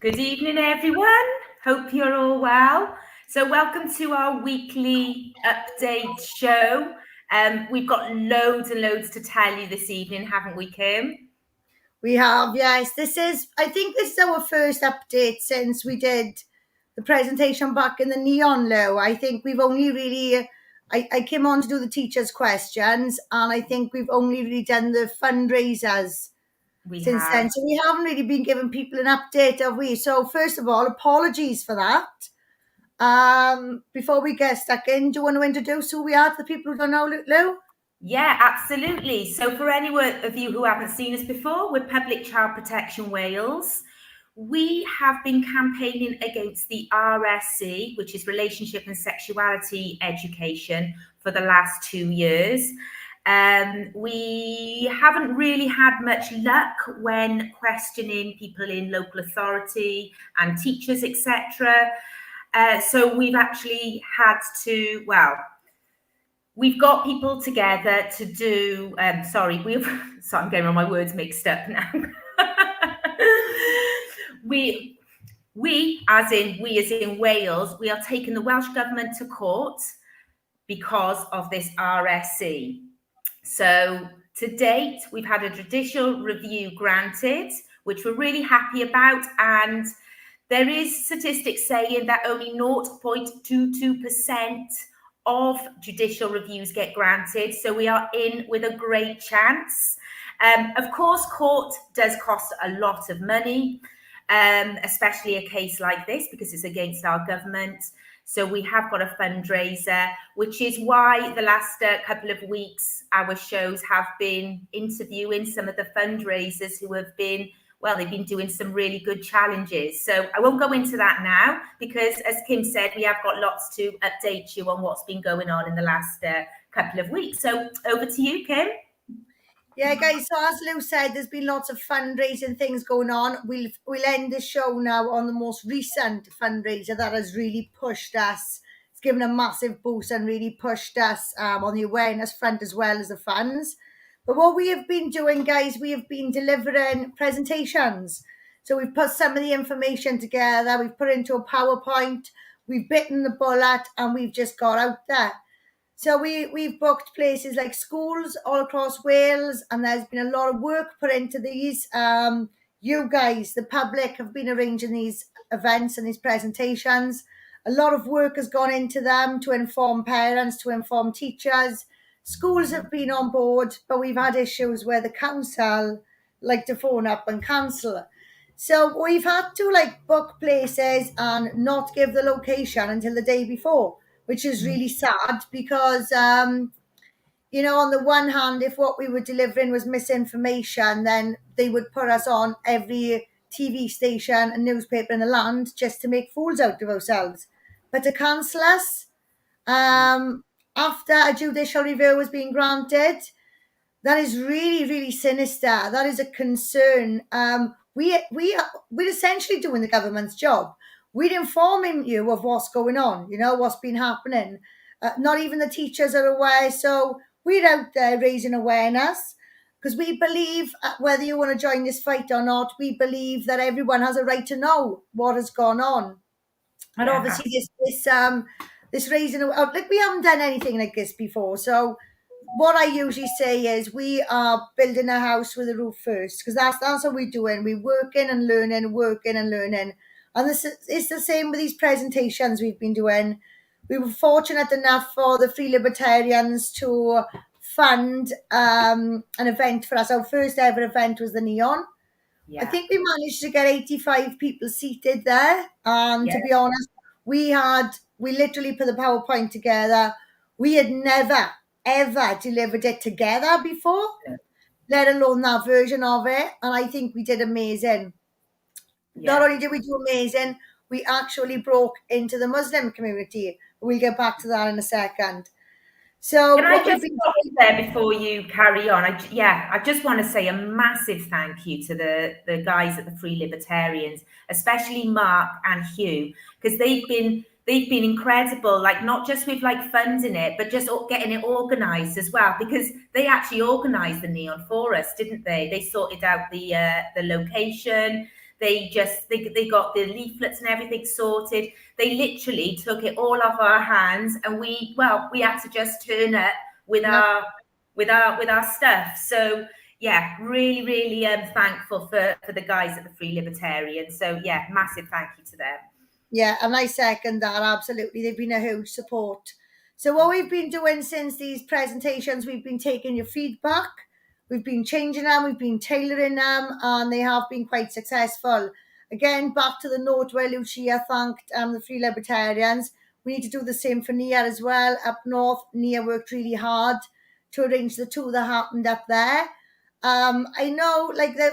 Good evening, everyone. Hope you're all well. So welcome to our weekly update show. We've got loads and loads to tell you this evening, haven't we, Kim? We have, yes. I think this is our first update since we did the presentation back in the Neon Low. I think we've only really, I came on to do the teachers' questions, and I think we've only really done the fundraisers since then. So we haven't really been giving people an update, have we? So first of all, apologies for that. Before we get stuck in, do you want to introduce who we are to the people who don't know, Lou? Yeah, absolutely. So for any of you who haven't seen us before, we're Public Child Protection Wales. We have been campaigning against the RSE, which is Relationship and Sexuality Education, for the last 2 years. We haven't really had much luck when questioning people in local authority and teachers, etc. So we've actually had to, we've got people together to do, sorry, I'm getting all my words mixed up now. We as in Wales, we are taking the Welsh Government to court because of this RSE. So to date, we've had a judicial review granted, which we're really happy about. And there is statistics saying that only 0.22% of judicial reviews get granted. So we are in with a great chance. Of course, court does cost a lot of money, especially a case like this, because it's against our government. So we have got a fundraiser, which is why the last couple of weeks, our shows have been interviewing some of the fundraisers who have been, they've been doing some really good challenges. So I won't go into that now, because as Kim said, we have got lots to update you on what's been going on in the last couple of weeks. So over to you, Kim. Yeah, guys, so as Lou said, there's been lots of fundraising things going on. We'll end the show now on the most recent fundraiser that has really pushed us. It's given a massive boost and really pushed us on the awareness front as well as the funds. But what we have been doing, guys, we have been delivering presentations. So we've put some of the information together, we've put it into a PowerPoint, we've bitten the bullet, and we've just got out there. So we've booked places like schools all across Wales, and there's been a lot of work put into these. You guys, the public, have been arranging these events and these presentations. A lot of work has gone into them to inform parents, to inform teachers. Schools have been on board, but we've had issues where the council like to phone up and cancel. So we've had to book places and not give the location until the day before, which is really sad because, on the one hand, if what we were delivering was misinformation, then they would put us on every TV station and newspaper in the land just to make fools out of ourselves. But to cancel us after a judicial review has been granted, that is really, really sinister. That is a concern. We're essentially doing the government's job. We're informing you of what's going on, what's been happening. Not even the teachers are aware. So we're out there raising awareness because we believe, whether you want to join this fight or not, we believe that everyone has a right to know what has gone on. And obviously this raising, we haven't done anything like this before. So what I usually say is we are building a house with a roof first, because that's what we're doing. We're working and learning. And it's the same with these presentations we've been doing. We were fortunate enough for the Free Libertarians to fund an event for us. Our first ever event was the Neon. Yeah. I think we managed to get 85 people seated there. And to be honest, we literally put the PowerPoint together. We had never, ever delivered it together before, let alone that version of it. And I think we did amazing. Not only did we do amazing, we actually broke into the Muslim community. We'll get back to that in a second. So can I just stop you there before you carry on? I just want to say a massive thank you to the guys at the Free Libertarians, especially Mark and Hugh, because they've been incredible, not just with funding it, but just getting it organised as well, because they actually organised the Neon for us, didn't they? They sorted out the location. They got the leaflets and everything sorted. They literally took it all off our hands, and we had to just turn up with Yeah. our stuff. So yeah, really, really thankful for the guys at the Free Libertarian. So yeah, massive thank you to them. Yeah, and I second that, absolutely. They've been a huge support. So what we've been doing since these presentations, we've been taking your feedback, we've been changing them, we've been tailoring them, and they have been quite successful. Again, back to the note where Lucia thanked the Free Libertarians. We need to do the same for Nia as well. Up north, Nia worked really hard to arrange the two that happened up there. I know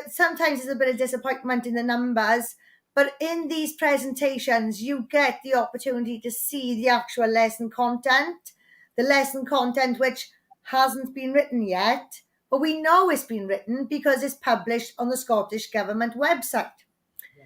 sometimes there's a bit of disappointment in the numbers, but in these presentations, you get the opportunity to see the actual lesson content, the lesson content which hasn't been written yet, but we know it's been written because it's published on the Scottish Government website. Yeah.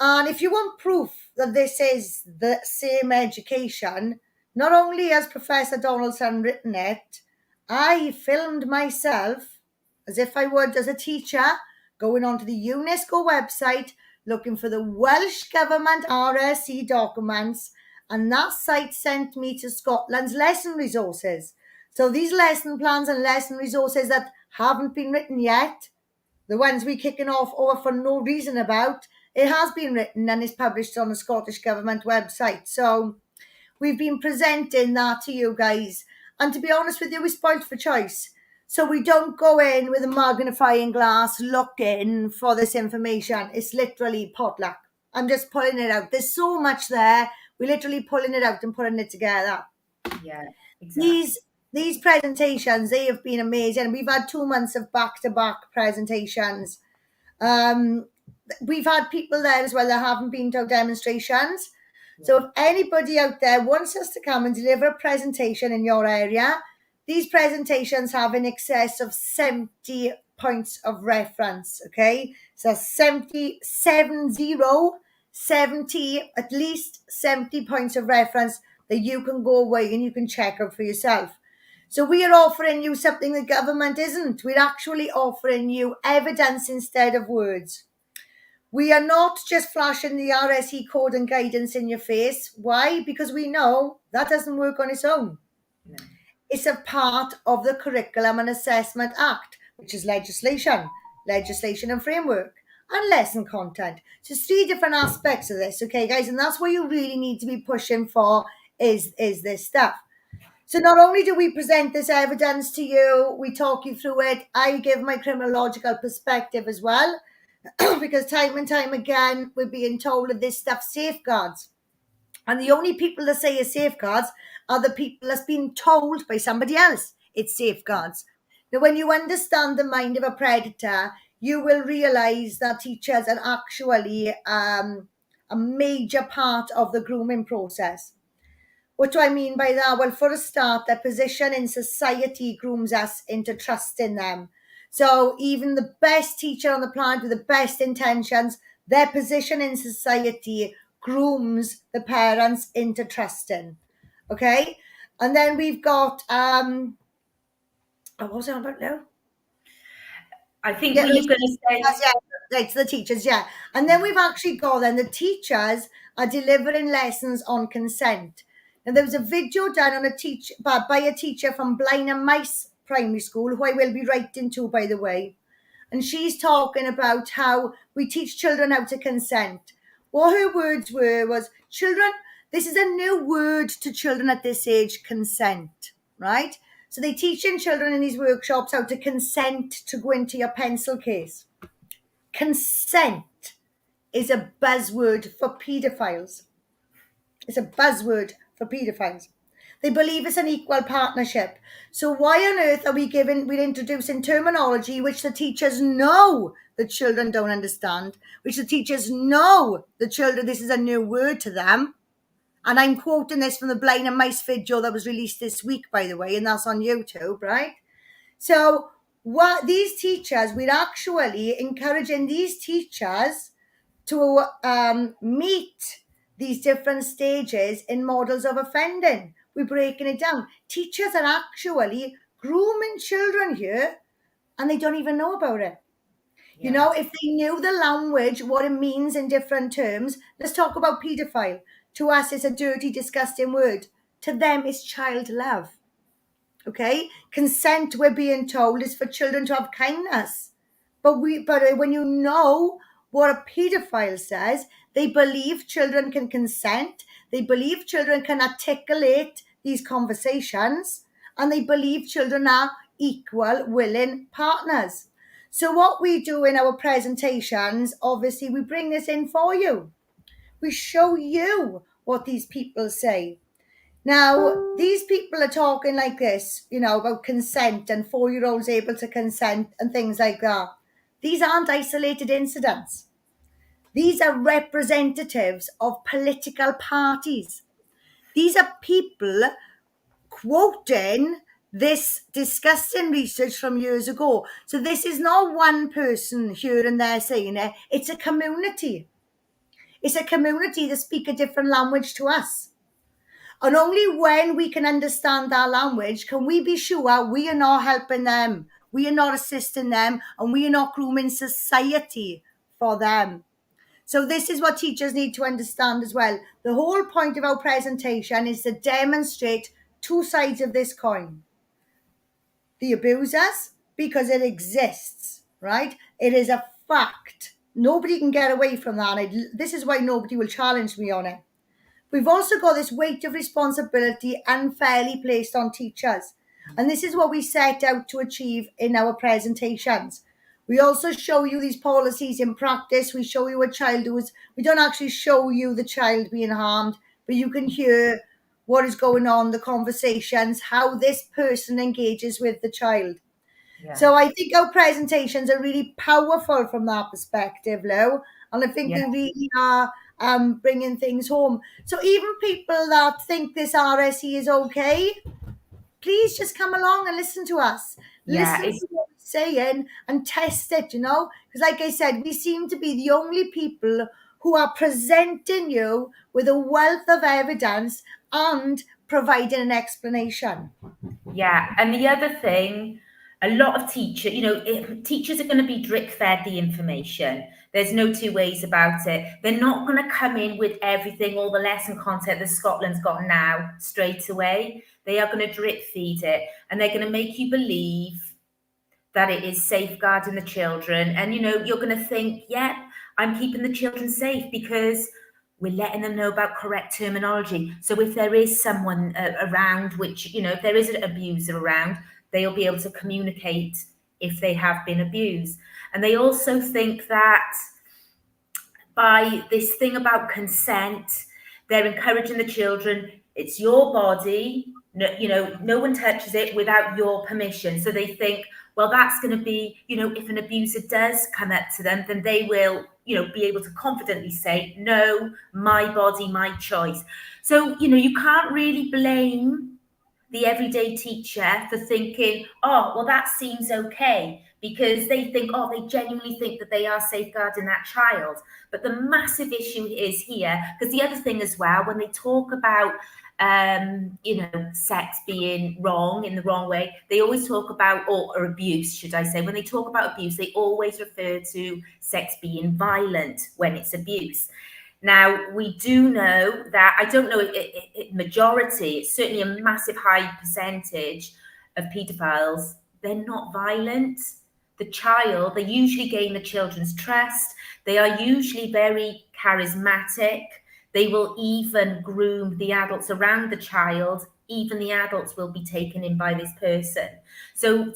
And if you want proof that this is the same education, not only has Professor Donaldson written it, I filmed myself as if I would as a teacher, going onto the UNESCO website, looking for the Welsh Government RSC documents, and that site sent me to Scotland's lesson resources. So these lesson plans and lesson resources that haven't been written yet, the ones we're kicking off over for no reason about, it has been written and is published on the Scottish Government website. So we've been presenting that to you guys. And to be honest with you, we spoiled for choice. So we don't go in with a magnifying glass looking for this information. It's literally potluck. I'm just pulling it out. There's so much there. We're literally pulling it out and putting it together. Yeah, exactly. These presentations, they have been amazing. We've had 2 months of back-to-back presentations. We've had people there as well that haven't been to demonstrations. So if anybody out there wants us to come and deliver a presentation in your area, these presentations have in excess of 70 points of reference, okay? So 70, at least 70 points of reference that you can go away and you can check out for yourself. So we are offering you something the government isn't. We're actually offering you evidence instead of words. We are not just flashing the RSE code and guidance in your face. Why? Because we know that doesn't work on its own. No. It's a part of the Curriculum and Assessment Act, which is legislation and framework, and lesson content. So it's 3 different aspects of this, okay, guys? And that's what you really need to be pushing for is this stuff. So not only do we present this evidence to you, we talk you through it, I give my criminological perspective as well, because time and time again, we're being told that this stuff safeguards. And the only people that say it safeguards are the people that's been told by somebody else it safeguards. Now, when you understand the mind of a predator, you will realize that teachers are actually a major part of the grooming process. What do I mean by that? Well, for a start, their position in society grooms us into trusting them. So even the best teacher on the planet with the best intentions, their position in society grooms the parents into trusting. Okay? And then we've got, what was I on about now? I think what you're going to say. Right, the teachers, yeah. And then we've actually got then the teachers are delivering lessons on consent. Now, there was a video done on by a teacher from Blaenau Mice Primary School, who I will be writing to, by the way. And she's talking about how we teach children how to consent. What her words was, children, this is a new word to children at this age, consent, right? So they're teaching children in these workshops how to consent to go into your pencil case. Consent is a buzzword for paedophiles. It's a buzzword for paedophiles. They believe it's an equal partnership. So why on earth are we're introducing terminology which the teachers know the children don't understand, which the teachers know the children, this is a new word to them. And I'm quoting this from the Blaenau Mice video that was released this week, by the way, and that's on YouTube, right? So what these teachers, we're actually encouraging these teachers to meet these different stages in models of offending. We're breaking it down. Teachers are actually grooming children here, and they don't even know about it. You know, if they knew the language, what it means in different terms. Let's talk about paedophile. To us, it's a dirty, disgusting word. To them, it's child love. Okay? Consent, we're being told, is for children to have kindness. But when you know what a paedophile says, they believe children can consent, they believe children can articulate these conversations, and they believe children are equal, willing partners. So what we do in our presentations, obviously, we bring this in for you. We show you what these people say. Now, these people are talking like this, you know, about consent and 4-year-olds able to consent and things like that. These aren't isolated incidents. These are representatives of political parties. These are people quoting this disgusting research from years ago. So this is not one person here and there saying it. It's a community. It's a community that speak a different language to us. And only when we can understand that language can we be sure we are not helping them, we are not assisting them, and we are not grooming society for them. So this is what teachers need to understand as well. The whole point of our presentation is to demonstrate two sides of this coin. The abusers, because it exists, right? It is a fact. Nobody can get away from that. This is why nobody will challenge me on it. We've also got this weight of responsibility unfairly placed on teachers. And this is what we set out to achieve in our presentations. We also show you these policies in practice. We show you a child we don't actually show you the child being harmed, but you can hear what is going on, the conversations, how this person engages with the child. Yeah. So I think our presentations are really powerful from that perspective, Lou. And I think they really are bringing things home. So even people that think this RSE is okay, please just come along and listen to us. Listen to what we're saying and test it, you know. Because like I said, we seem to be the only people who are presenting you with a wealth of evidence and providing an explanation. Yeah, and the other thing, a lot of teachers, teachers are going to be drip fed the information. There's no two ways about it. They're not going to come in with everything, all the lesson content that Scotland's got now straight away. They are going to drip feed it, and they're going to make you believe that it is safeguarding the children. And, you're going to think, yeah, I'm keeping the children safe because we're letting them know about correct terminology. So if there is someone around, which, if there is an abuser around, they'll be able to communicate if they have been abused. And they also think that by this thing about consent, they're encouraging the children, it's your body, no one touches it without your permission. So they think, well, that's going to be, if an abuser does come up to them, then they will, be able to confidently say, no, my body, my choice. So, you can't really blame the everyday teacher for thinking, oh, well, that seems okay, because they think, oh, they genuinely think that they are safeguarding that child. But the massive issue is here, because the other thing as well, when they talk about sex being wrong in the wrong way, they always talk about, or abuse, should I say, when they talk about abuse, they always refer to sex being violent when it's abuse. Now, we do know that, I don't know if majority, it's certainly a massive high percentage of paedophiles, they're not violent. The child, they usually gain the children's trust. They are usually very charismatic. They will even groom the adults around the child. Even the adults will be taken in by this person. So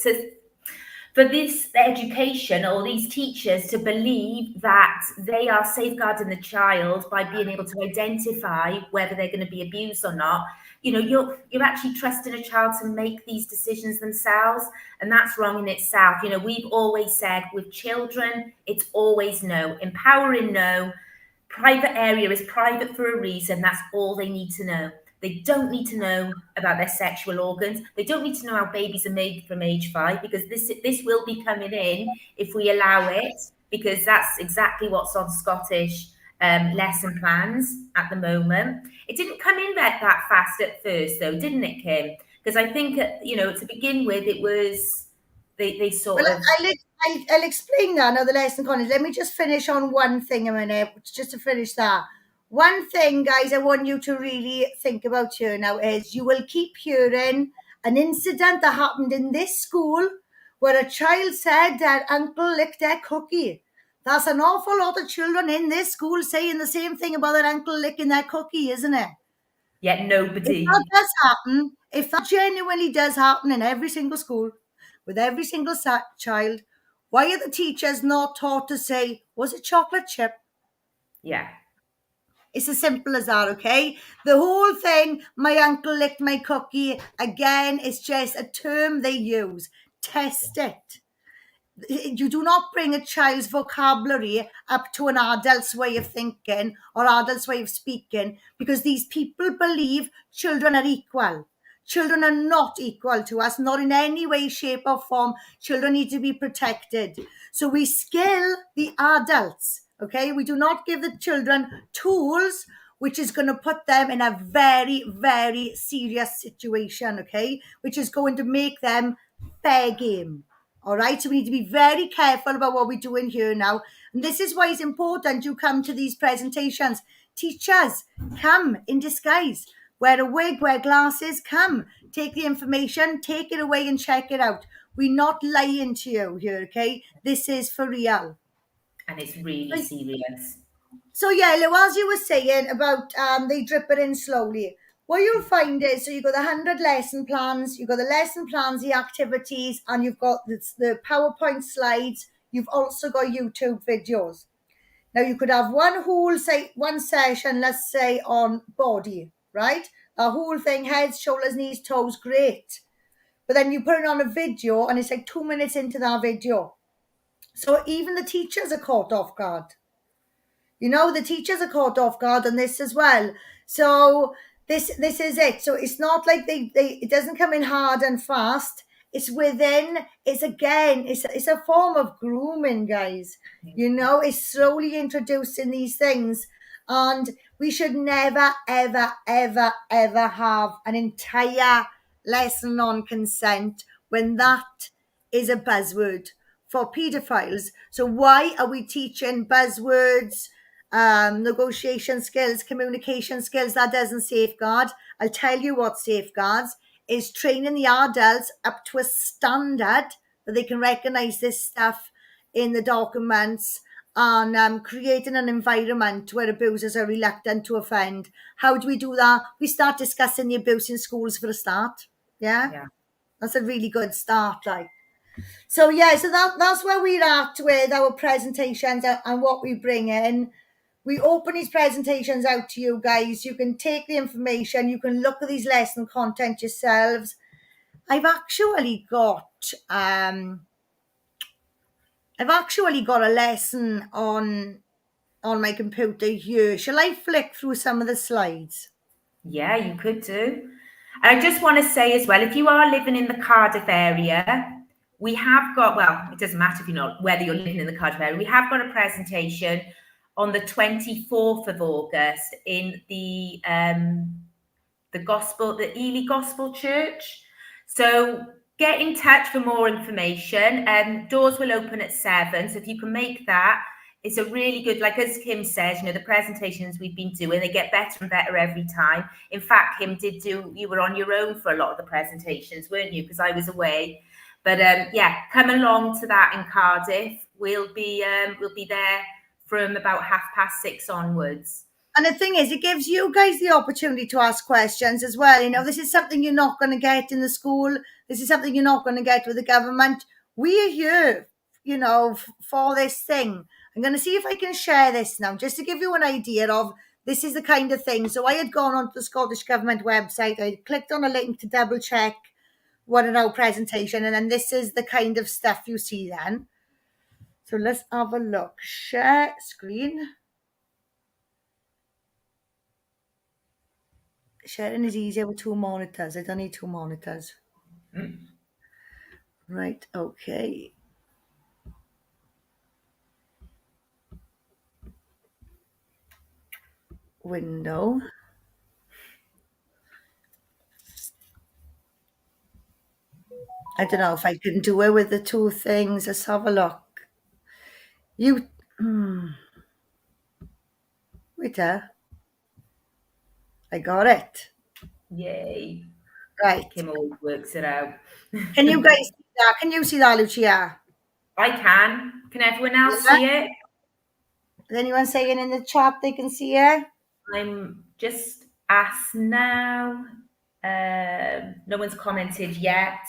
for this education, or these teachers to believe that they are safeguarding the child by being able to identify whether they're going to be abused or not, you're actually trusting a child to make these decisions themselves, and that's wrong in itself. We've always said with children, it's always no. Empowering no. Private area is private for a reason. That's all they need to know. They don't need to know about their sexual organs. They don't need to know how babies are made from age 5, because this will be coming in if we allow it, because that's exactly what's on Scottish lesson plans at the moment. It didn't come in that fast at first, though, didn't it, Kim? Because I think, to begin with, it was they sort of... I'll explain that now, the lesson content. Let me just finish on one thing a minute, just to finish that. One thing, guys, I want you to really think about here now is you will keep hearing an incident that happened in this school where a child said that uncle licked their cookie. That's an awful lot of children in this school saying the same thing about their uncle licking their cookie, isn't it? Yet If nobody. that does happen, if that genuinely does happen in every single school, with every single child, why are the teachers not taught to say, was it chocolate chip? Yeah. It's as simple as that, okay? The whole thing, my uncle licked my cookie, again, it's just a term they use. Test it. You do not bring a child's vocabulary up to an adult's way of thinking or adult's way of speaking, because these people believe children are equal. Children are not equal to us, not in any way, shape, or form. Children need to be protected. So we skill the adults, okay? We do not give the children tools which is going to put them in a very, very serious situation, okay? Which is going to make them fair game. All right, so we need to be very careful about what we're doing here now. And this is why it's important you come to these presentations. Teachers, come in disguise. Wear a wig, wear glasses, come. Take the information, take it away and check it out. We're not lying to you here, okay? This is for real. And it's really serious. So yeah, Lou, as you were saying about they drip it in slowly. What you'll find is, so you've got the 100 lesson plans, you've got the lesson plans, the activities, and you've got the PowerPoint slides. You've also got YouTube videos. Now you could have one session, let's say on body, right? The whole thing, heads, shoulders, knees, toes, great. But then you put it on a video and it's like 2 minutes into that video. So even the teachers are caught off guard. You know, the teachers are caught off guard on this as well. So this is it. So it's not like they it doesn't come in hard and fast. It's within. It's again. It's a form of grooming, guys. You know, it's slowly introducing these things, and we should never, ever, ever, ever have an entire lesson on consent when that is a buzzword for pedophiles. So why are we teaching buzzwords? Negotiation skills, communication skills, that doesn't safeguard. I'll tell you what safeguards is training the adults up to a standard that they can recognize this stuff in the documents, and creating an environment where abusers are reluctant to offend. How do we do that? We start discussing the abuse in schools for a start. Yeah. That's a really good start, like. So yeah, so that's where we're at with our presentations and what we bring in. We open these presentations out to you guys. You can take the information, you can look at these lesson content yourselves. I've actually got a lesson on my computer here. Shall I flick through some of the slides? Yeah, you could do. And I just want to say as well, if you are living in the Cardiff area, we have got, well, it doesn't matter if you're not, whether you're living in the Cardiff area, we have got a presentation on the 24th of August in the Ely Gospel Church. So get in touch for more information. Doors will open at 7. So if you can make that, it's a really good, like as Kim says, you know, the presentations we've been doing, they get better and better every time. In fact, Kim you were on your own for a lot of the presentations, weren't you? Because I was away. But yeah, come along to that in Cardiff. We'll be there from about 6:30 onwards. And the thing is, it gives you guys the opportunity to ask questions as well. You know, this is something you're not going to get in the school. This is something you're not going to get with the government. We are here, you know, for this thing. I'm going to see if I can share this now, just to give you an idea of this is the kind of thing. So I had gone onto the Scottish Government website. I clicked on a link to double check what in our presentation. And then this is the kind of stuff you see then. So let's have a look. Share screen. Sharing is easier with 2 monitors. I don't need 2 monitors. Right, okay. Window. I don't know if I can do it with the two things. Let's have a look. Wait I got it. Yay. Right. Kim always works it out. Can you guys see that? Can you see that, Lucia? I can. Can everyone else Yeah. see it? Is anyone saying in the chat they can see it? I'm just asked now. No one's commented yet,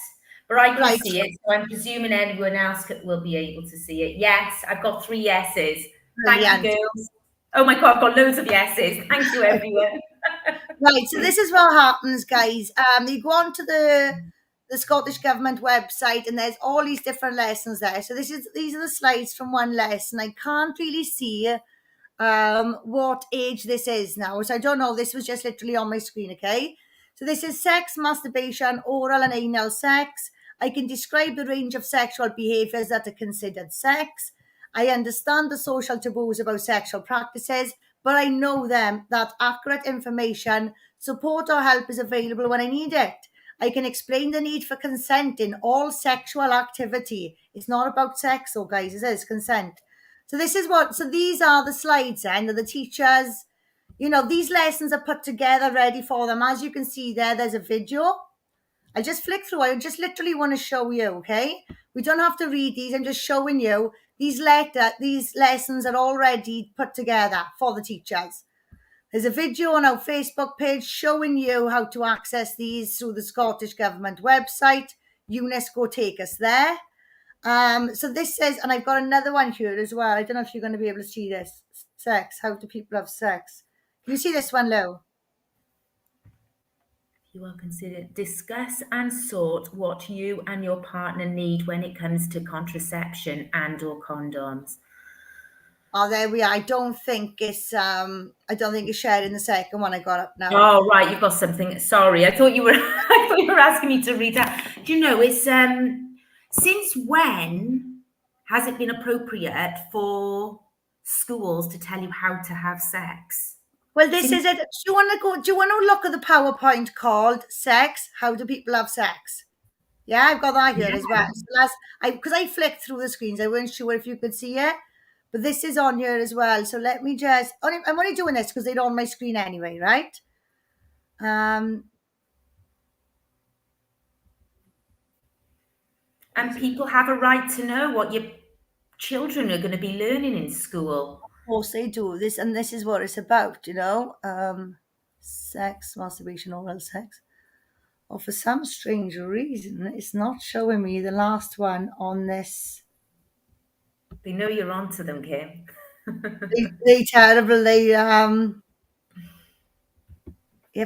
but I can see it. So I'm presuming everyone else will be able to see it. Yes, I've got 3 yeses. Brilliant. Thank you, girls. Oh my God, I've got loads of yeses. Thank you, everyone. Right, so this is what happens, guys. You go on to the Scottish Government website, and there's all these different lessons there. So these are the slides from one lesson. I can't really see what age this is now. So I don't know. This was just literally on my screen, okay? So this is sex, masturbation, oral and anal sex. I can describe the range of sexual behaviours that are considered sex. I understand the social taboos about sexual practices, but I know them that accurate information, support or help is available when I need it. I can explain the need for consent in all sexual activity. It's not about sex, though, guys. It is consent. So these are the slides and the teachers, these lessons are put together ready for them. As you can see there's a video. I just flick through. I just literally want to show you, okay? We don't have to read these. I'm just showing you these lessons are already put together for the teachers. There's a video on our Facebook page showing you how to access these through the Scottish Government website. UNESCO take us there. So this says, and I've got another one here as well. I don't know if you're going to be able to see this. Sex. How do people have sex? Can you see this one, Lou? You are considered discuss and sort what you and your partner need when it comes to contraception and or condoms. Oh, there we are. I don't think it's shared in the second one I got up now. Oh, right, you've got something. Sorry, I thought you were I thought you were asking me to read that. Do you know, it's since when has it been appropriate for schools to tell you how to have sex? Well, this is it. Do you want to look at the PowerPoint called Sex? How do people have sex? Yeah, I've got that here as well. So because I flicked through the screens, I wasn't sure if you could see it, but this is on here as well. So let me I'm only doing this because they're on my screen anyway, right? And people have a right to know what your children are going to be learning in school. Of course they do. This is what it's about, sex, masturbation, oral sex. Or for some strange reason, it's not showing me the last one on this. They know you're onto them, Kim. they terrible.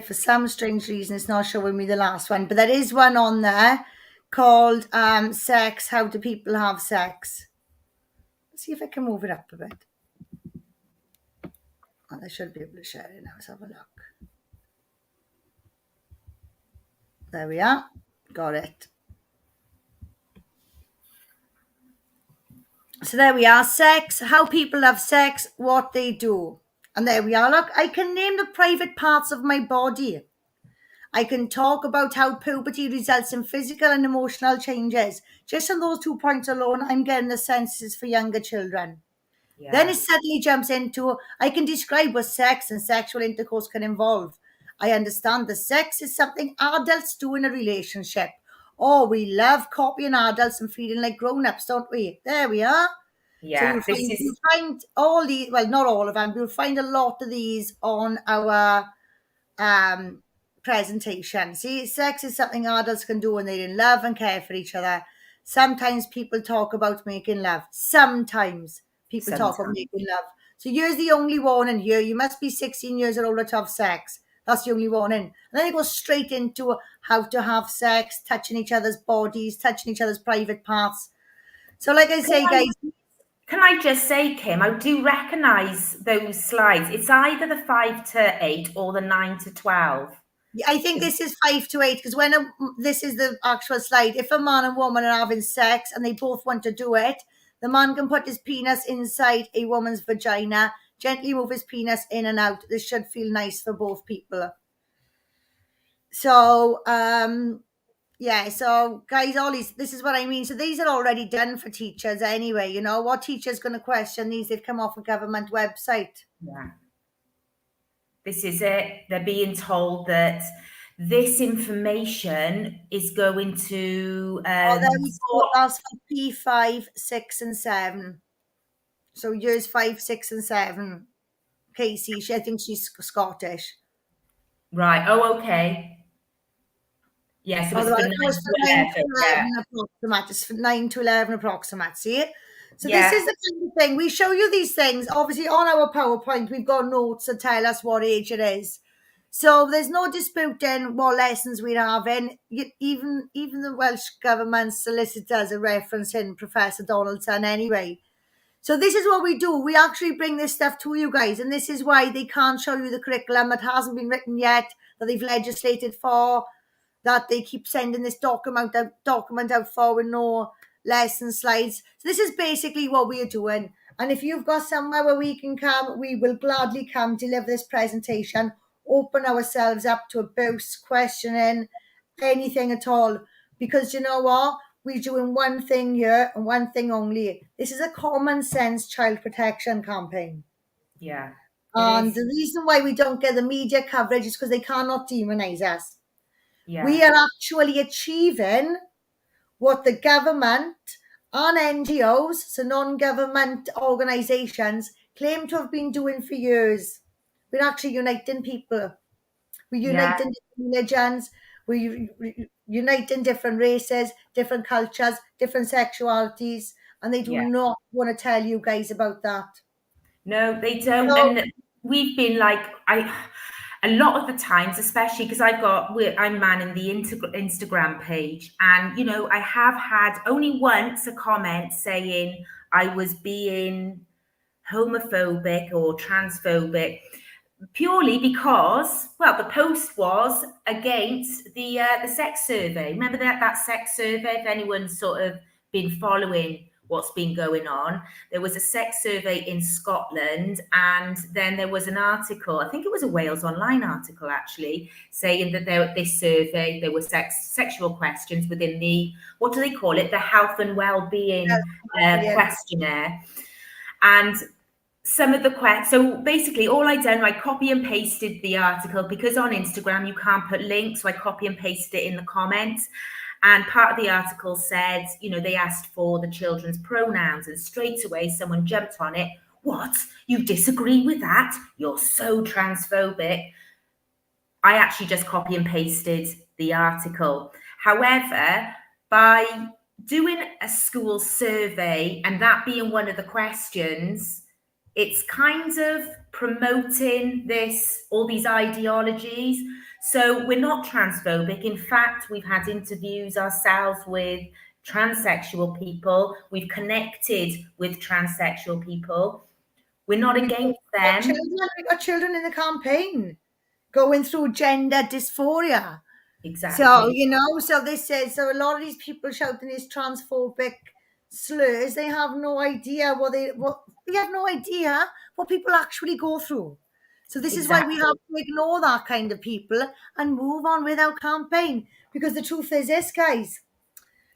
For some strange reason, it's not showing me the last one. But there is one on there called Sex, How Do People Have Sex? Let's see if I can move it up a bit. Oh, I should be able to share it now. Let's have a look. There we are. Got it. So there we are. Sex, how people have sex, what they do. And there we are. Look, I can name the private parts of my body. I can talk about how puberty results in physical and emotional changes. Just on those 2 points alone, I'm getting the senses for younger children. Yeah. Then it suddenly jumps into, I can describe what sex and sexual intercourse can involve. I understand that sex is something adults do in a relationship. Oh, we love copying adults and feeling like grown-ups, don't we? There we are. Yeah, so you'll find all these, well, not all of them, you'll find a lot of these on our presentation. See, sex is something adults can do when they're in love and care for each other. Sometimes people talk about making love. Sometimes people talk about making love. So here's the only warning here. You must be 16 years or older to have sex. That's the only warning. And then it goes straight into how to have sex, touching each other's bodies, touching each other's private parts. So like I say, guys. Can I just say, Kim, I do recognise those slides. It's either the 5 to 8 or the 9 to 12. I think this is 5 to 8 because this is the actual slide. If a man and woman are having sex and they both want to do it, the man can put his penis inside a woman's vagina, gently move his penis in and out. This should feel nice for both people. So, Yeah, so guys, all these, this is what I mean. So these are already done for teachers anyway. You know, what teacher's going to question these? They've come off a government website. Yeah. This is it. They're being told that this information is going to Oh, there we go. stop. That's for P5, 6, and 7. So years 5, 6, and 7. Casey, I think she's Scottish. Right. Oh, okay. Yeah, so it's for Otherwise, 9 it was for to 9 to 11. Yeah. 11 approximate. It's for 9 to 11 approximate, see? So this Yeah. is the kind of thing. We show you these things. Obviously, on our PowerPoint, we've got notes that tell us what age it is. So there's no disputing what lessons we're having. Even the Welsh Government solicitors are referencing Professor Donaldson anyway. So this is what we do. We actually bring this stuff to you guys, and this is why they can't show you the curriculum that hasn't been written yet, that they've legislated for, that they keep sending this document out for with no lesson slides. So this is basically what we are doing. And if you've got somewhere where we can come, we will gladly come deliver this presentation, open ourselves up to abuse, questioning, anything at all. Because you know what? We're doing one thing here and one thing only. This is a common sense child protection campaign. Yeah. It And is. the reason why we don't get the media coverage is because they cannot demonize us. We Yeah. are actually achieving what the government and NGOs, so non-government organisations, claim to have been doing for years. We're actually uniting people. We're Yeah. uniting different religions. We're uniting different races, different cultures, different sexualities, and they do Yeah. not want to tell you guys about that. No, they don't. So, And we've been like, a lot of the times, especially because I'm manning the Instagram page, and I have had only once a comment saying I was being homophobic or transphobic, purely because, well, the post was against the sex survey. Remember that sex survey? If anyone's sort of been following what's been going on, there was a sex survey in Scotland, and then there was an article, I think it was a Wales Online article actually, saying that this survey, there were sexual questions within the, what do they call it, the health and well-being yeah, questionnaire. And some of the questions, so basically all I done, I copy and pasted the article, because on Instagram you can't put links, so I copy and pasted it in the comments. And part of the article said, they asked for the children's pronouns, and straight away someone jumped on it. What? You disagree with that? You're so transphobic. I actually just copy and pasted the article. However, by doing a school survey and that being one of the questions, it's kind of promoting all these ideologies. So we're not transphobic. In fact, we've had interviews ourselves with transsexual people. We've connected with transsexual people. We're not against them. We've got children in the campaign going through gender dysphoria. Exactly. So, so this says, so a lot of these people shouting these transphobic slurs, they have no idea they have no idea what people actually go through. So this is why we have to ignore that kind of people and move on with our campaign. Because the truth is this, guys,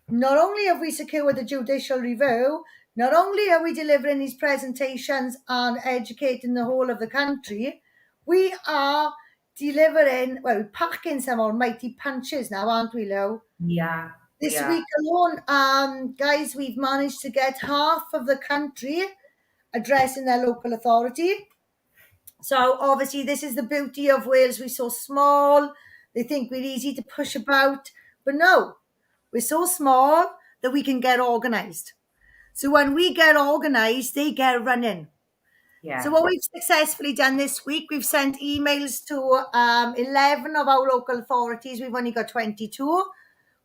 not only have we secured the judicial review, not only are we delivering these presentations and educating the whole of the country, we are delivering, well, packing some almighty punches now, aren't we, Lou? Yeah. This week alone, guys, we've managed to get half of the country addressing their local authority. So obviously this is the beauty of Wales. We're so small. They think we're easy to push about, but no, we're so small that we can get organised. So when we get organised, they get running. Yeah. So what we've successfully done this week, we've sent emails to 11 of our local authorities. We've only got 22.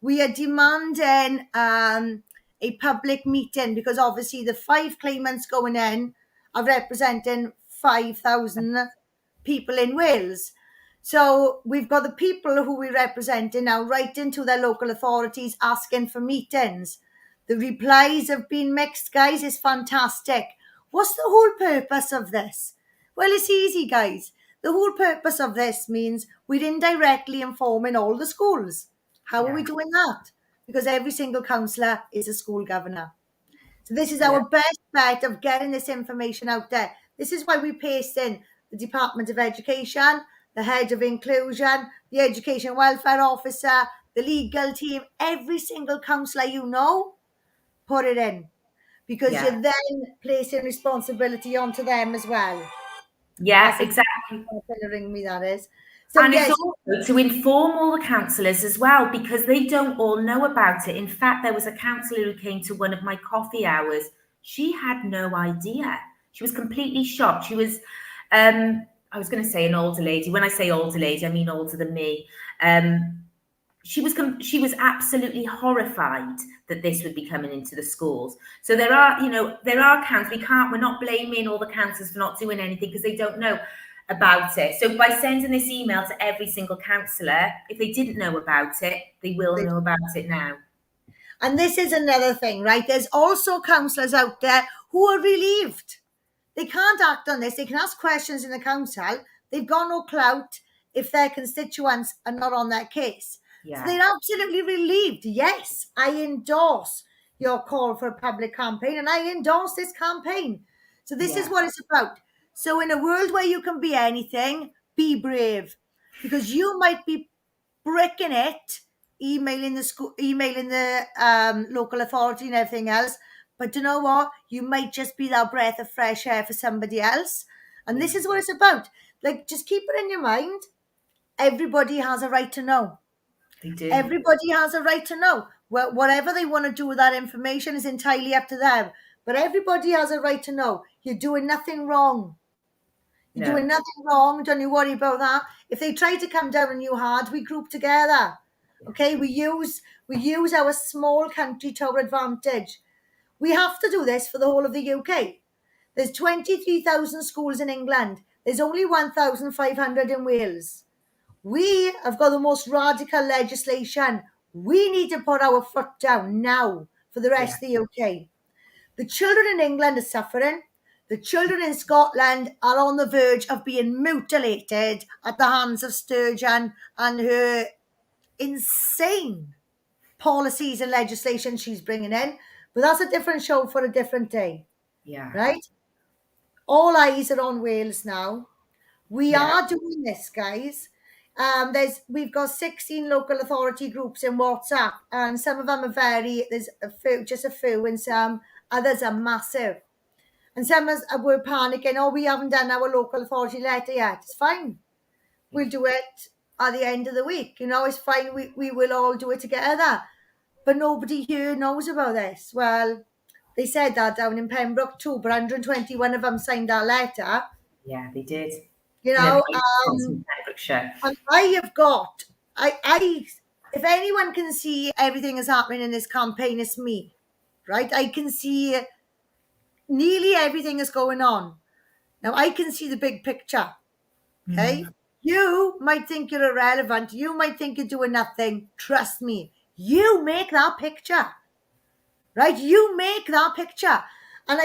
We are demanding a public meeting, because obviously the 5 claimants going in are representing 5,000 people in Wales. So we've got the people who we're representing now writing to their local authorities asking for meetings. The replies have been mixed, guys. It's fantastic. What's the whole purpose of this? Well, it's easy, guys. The whole purpose of this means we're indirectly informing all the schools. How are Yeah. we doing that? Because every single councillor is a school governor. So this is Yeah. our best bet of getting this information out there. This is why we paste in the Department of Education, the head of inclusion, the education welfare officer, the legal team, every single councillor you know, put it in. Because Yeah. you're then placing responsibility onto them as well. Yeah, That's exactly. considering me, that is. So And it's yes, also to inform all the councillors as well, because they don't all know about it. In fact, there was a councillor who came to one of my coffee hours. She had no idea. She was completely shocked. She was, I was going to say an older lady. When I say older lady, I mean older than me. She was absolutely horrified that this would be coming into the schools. So there are, there are councils. We're not blaming all the councils for not doing anything because they don't know about it. So by sending this email to every single councillor, if they didn't know about it, they will know about it now. and this is another thing, right? There's also councillors out there who are relieved. They can't act on this. They can ask questions in the council. They've got no clout if their constituents are not on their case. Yeah. So they're absolutely relieved. Yes, I endorse your call for a public campaign and I endorse this campaign. So this is what it's about. So in a world where you can be anything, be brave, because you might be bricking it, emailing the school, emailing the local authority and everything else. But you know what? You might just be that breath of fresh air for somebody else. And this is what it's about. Like, just keep it in your mind. Everybody has a right to know. They do. Everybody has a right to know. Well, whatever they want to do with that information is entirely up to them. But everybody has a right to know. You're doing nothing wrong. You're doing nothing wrong. Don't you worry about that. If they try to come down on you hard, we group together. Okay, we use our small country to our advantage. We have to do this for the whole of the UK. There's 23,000 schools in England. There's only 1,500 in Wales. We have got the most radical legislation. We need to put our foot down now for the rest of the UK. The children in England are suffering. The children in Scotland are on the verge of being mutilated at the hands of Sturgeon and her insane policies and legislation she's bringing in. But that's a different show for a different day. Yeah. Right? All eyes are on Wales now. We are doing this, guys. We've got 16 local authority groups in WhatsApp, and some of them are there's just a few, and some others are massive. And some were panicking, oh, we haven't done our local authority letter yet. It's fine. We'll do it at the end of the week. It's fine. We will all do it together. But nobody here knows about this. Well, they said that down in Pembroke too, but 121 of them signed our letter. Yeah, they did. And I have got, if anyone can see everything that's happening in this campaign, it's me, right? I can see nearly everything is going on. Now, I can see the big picture, okay? You might think you're irrelevant. You might think you're doing nothing. Trust me, you make that picture, right? You make that picture. And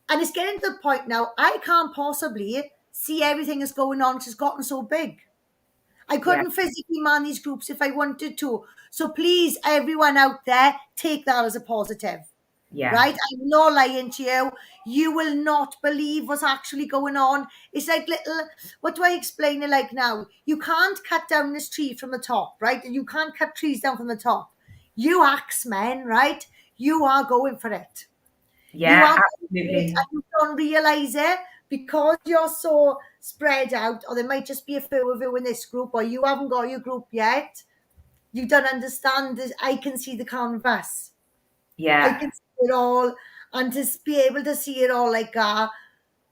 and it's getting to the point now, I can't possibly see everything that's going on because it's gotten so big. I couldn't physically man these groups if I wanted to. So please, everyone out there, take that as a positive. Yeah. Right? I'm not lying to you. You will not believe what's actually going on. It's like what do I explain it like now? You can't cut down this tree from the top, right? You can't cut trees down from the top. You axemen, right? You are going for it. Yeah, absolutely. And you don't realise it because you're so spread out, or there might just be a few of you in this group, or you haven't got your group yet. You don't understand this. I can see the canvas. Yeah. I can see it all, and to be able to see it all like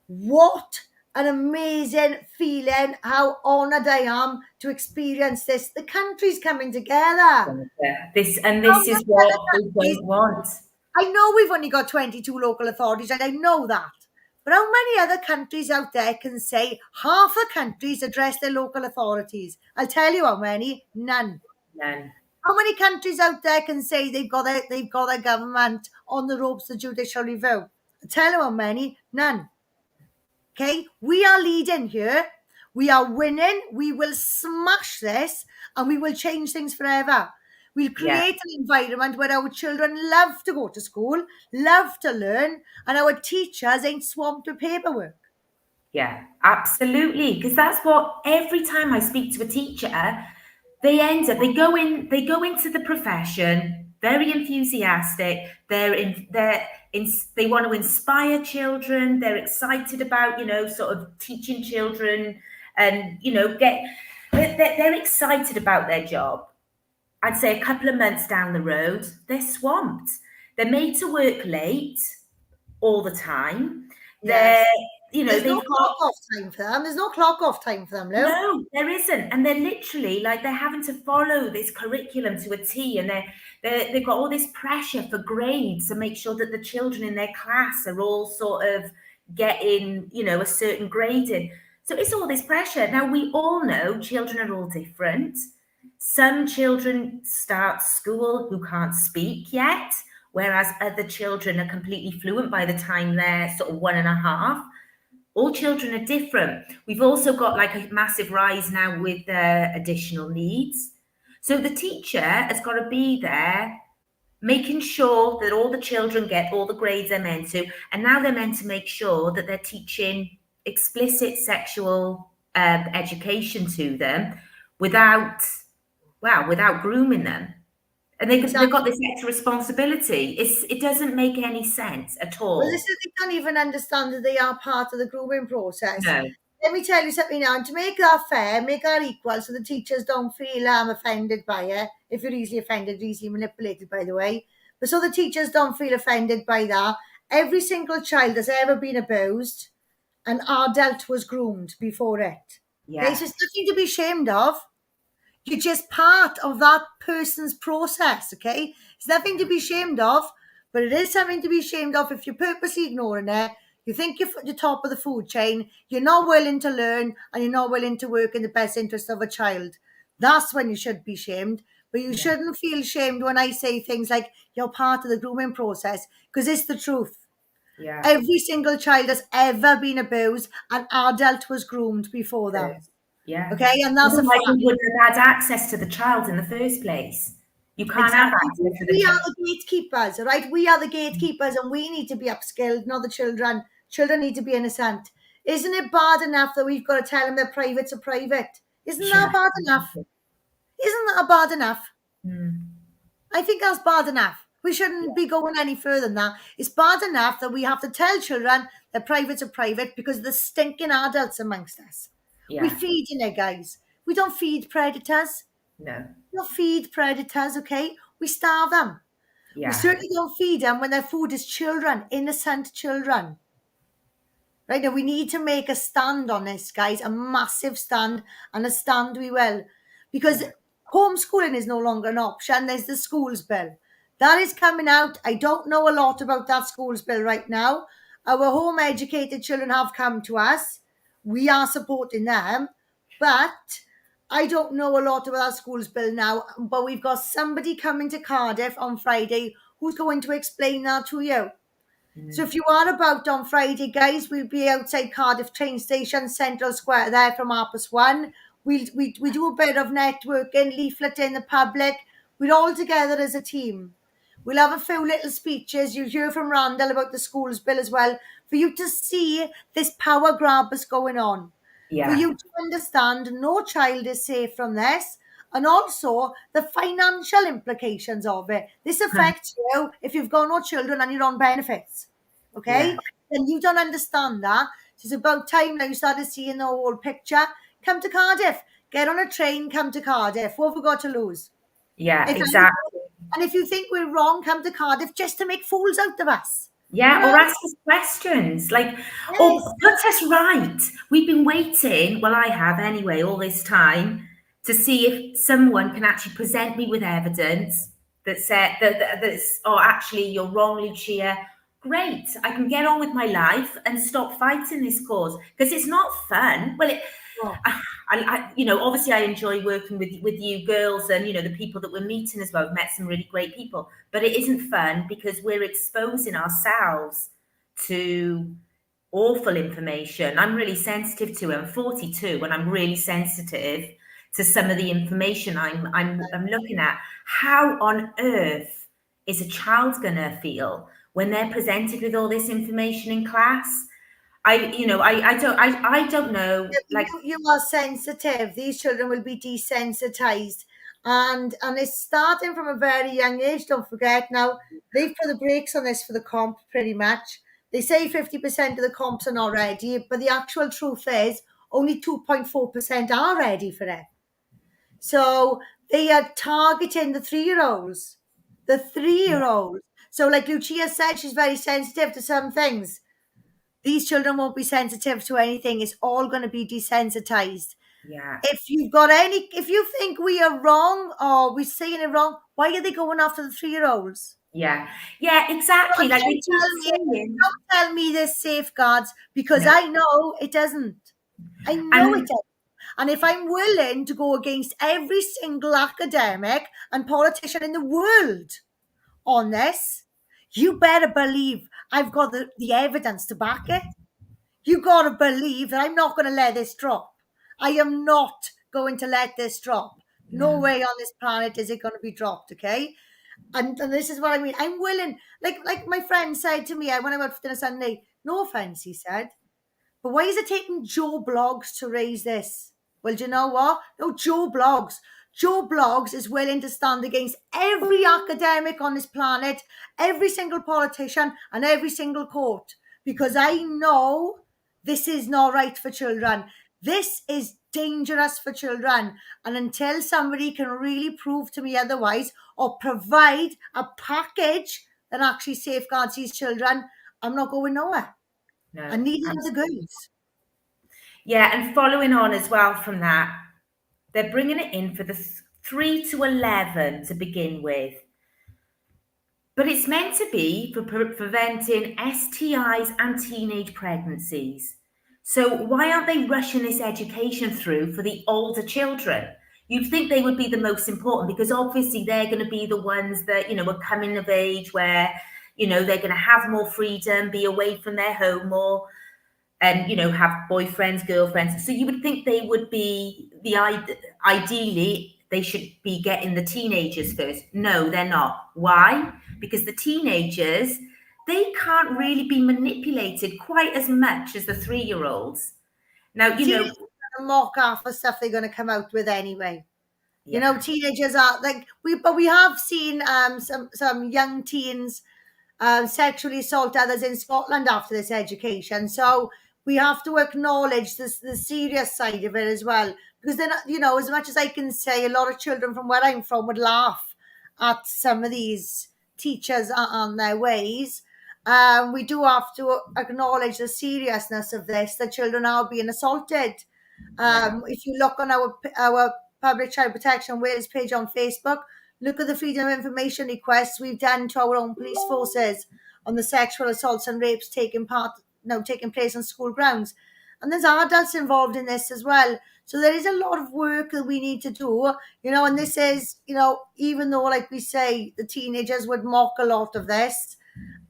what an amazing feeling, how honoured I am to experience this. The country's coming together. This is what we don't want. I know we've only got 22 local authorities, and I know that. But how many other countries out there can say half the countries address their local authorities? I'll tell you how many. None. How many countries out there can say they've got their government on the ropes of judicial review? I'll tell you how many. None. Okay? We are leading here. We are winning. We will smash this, and we will change things forever. We'll create an environment where our children love to go to school, love to learn, and our teachers ain't swamped with paperwork. Yeah, absolutely. Because that's what every time I speak to a teacher, they go into the profession very enthusiastic. They want to inspire children. They're excited about, sort of teaching children and, they're excited about their job. I'd say a couple of months down the road, they're swamped. They're made to work late all the time. Yes. There's no clock off time for them. There's no clock off time for them, Lou. No, there isn't. And they're literally like they're having to follow this curriculum to a T, and they've got all this pressure for grades to make sure that the children in their class are all sort of getting, a certain grading. So it's all this pressure. Now we all know children are all different. Some children start school who can't speak yet, whereas other children are completely fluent by the time they're sort of 1.5. All children are different. We've also got like a massive rise now with additional needs. So the teacher has got to be there, making sure that all the children get all the grades they're meant to. And now they're meant to make sure that they're teaching explicit sexual education to them without grooming them. And they've got this extra responsibility. It doesn't make any sense at all. Well, they can't even understand that they are part of the grooming process. No. Let me tell you something now. And to make that fair, make that equal, so the teachers don't feel offended by it. If you're easily offended, easily manipulated, by the way. But so the teachers don't feel offended by that, every single child that's ever been abused, an adult was groomed before it. Yeah. There's just nothing to be ashamed of. You're just part of that person's process, okay? It's nothing to be ashamed of, but it is something to be ashamed of if you're purposely ignoring it. You think you're at the top of the food chain, you're not willing to learn, and you're not willing to work in the best interest of a child. That's when you should be ashamed. But you shouldn't feel ashamed when I say things like you're part of the grooming process, because it's the truth. Yeah. Every single child that's ever been abused, an adult was groomed before them. Yeah. Okay, and that's a fact. You wouldn't have had access to the child in the first place. You can't have access to the child. We are the gatekeepers, right? We are the gatekeepers, and we need to be upskilled, not the children. Children need to be innocent. Isn't it bad enough that we've got to tell them that privates are private? Isn't that bad enough? Isn't that bad enough? I think that's bad enough. We shouldn't be going any further than that. It's bad enough that we have to tell children that privates are private because of the stinking adults amongst us. Yeah. We feed in it, guys. We don't feed predators. No. We don't feed predators, okay? We starve them. Yeah. We certainly don't feed them when their food is children, innocent children. Right now, we need to make a stand on this, guys, a massive stand, and a stand we will. Because homeschooling is no longer an option. There's the schools bill. That is coming out. I don't know a lot about that schools bill right now. Our home educated children have come to us. We are supporting them. But I don't know a lot about that schools bill now. But we've got somebody coming to Cardiff on Friday who's going to explain that to you. So if you are about on Friday, guys, we'll be outside Cardiff train station, Central Square, there from 1:30. We do a bit of networking, leafleting the public. We're all together as a team. We'll have a few little speeches. You'll hear from Randall about the schools bill as well, for you to see this power grab that's going on. Yeah. For you to understand no child is safe from this, and also the financial implications of it. This affects you if you've got no children and you're on benefits. Okay? Yeah. Then you don't understand that. So it's about time now you started seeing the whole picture. Come to Cardiff. Get on a train, come to Cardiff. What have we got to lose? Yeah, exactly. And if you think we're wrong, come to Cardiff just to make fools out of us. Yeah, or ask us questions, or put us right. We've been waiting, well, I have anyway, all this time, to see if someone can actually present me with evidence that said that's, oh, actually, you're wrong, Lucia. Great, I can get on with my life and stop fighting this cause, because it's not fun. Well, obviously I enjoy working with you girls and, the people that we're meeting as well. We've met some really great people, but it isn't fun because we're exposing ourselves to awful information. I'm really sensitive to it. I'm 42 and I'm really sensitive to some of the information I'm looking at. How on earth is a child going to feel when they're presented with all this information in class? I don't know. Like, You are sensitive. These children will be desensitized, and it's starting from a very young age. Don't forget. Now they've put the brakes on this for the comp pretty much. They say 50% of the comps are not ready, but the actual truth is only 2.4% are ready for it. So they are targeting the 3-year-olds. The 3-year-olds. So, like Lucia said, she's very sensitive to some things. These children won't be sensitive to anything. It's all going to be desensitized. yeah, If you think we are wrong or we're saying it wrong, why are they going after the 3-year-olds? yeah, exactly. Like they keep saying, Don't tell me there's safeguards, because no, I know it doesn't. I know it and doesn't. And if I'm willing to go against every single academic and politician in the world on this, you better believe I've got the evidence to back it. You got to believe that I'm not going to let this drop. I am not going to let this drop. No way on this planet is it going to be dropped, okay? And this is what I mean. I'm willing, like my friend said to me when I went for dinner Sunday, no offense, he said, but why is it taking Joe Blogs to raise this? Well, do you know what? No, Joe Blogs. Joe Blogs is willing to stand against every academic on this planet, every single politician, and every single court, because I know this is not right for children. This is dangerous for children. And until somebody can really prove to me otherwise or provide a package that actually safeguards these children, I'm not going nowhere. no, And neither are the girls. yeah, and following on as well from that, they're bringing it in for the 3 to 11 to begin with. But it's meant to be for preventing STIs and teenage pregnancies. So why aren't they rushing this education through for the older children? You'd think they would be the most important, because obviously they're going to be the ones that, are coming of age where, they're going to have more freedom, be away from their home more, and, have boyfriends, girlfriends. So you would think they would be ideally, they should be getting the teenagers first. No, they're not. Why? Because the teenagers, they can't really be manipulated quite as much as the 3-year-olds. Now, Teenagers are going to mock off the stuff they're going to come out with anyway. yeah, Teenagers are like we have seen some young teens sexually assault others in Scotland after this education. So we have to acknowledge the serious side of it as well. Because then, as much as I can say, a lot of children from where I'm from would laugh at some of these teachers on their ways. We do have to acknowledge the seriousness of this. The children are being assaulted. If you look on our Public Child Protection Wales page on Facebook, look at the freedom of information requests we've done to our own police forces on the sexual assaults and rapes taking place on school grounds. And there's adults involved in this as well. So there is a lot of work that we need to do, and this is, even though, like we say, the teenagers would mock a lot of this,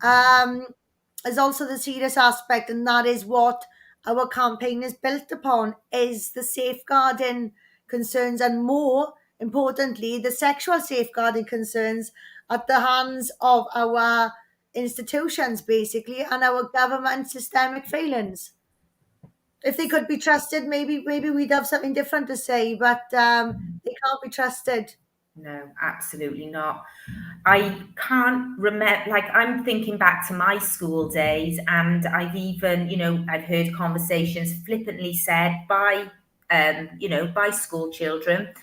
there's also the serious aspect, and that is what our campaign is built upon, is the safeguarding concerns, and more importantly, the sexual safeguarding concerns at the hands of our institutions, basically, and our government systemic failings. If they could be trusted, maybe we'd have something different to say, but they can't be trusted. no, absolutely not. I can't remember, like, I'm thinking back to my school days, and I've even, I've heard conversations flippantly said by, by school children.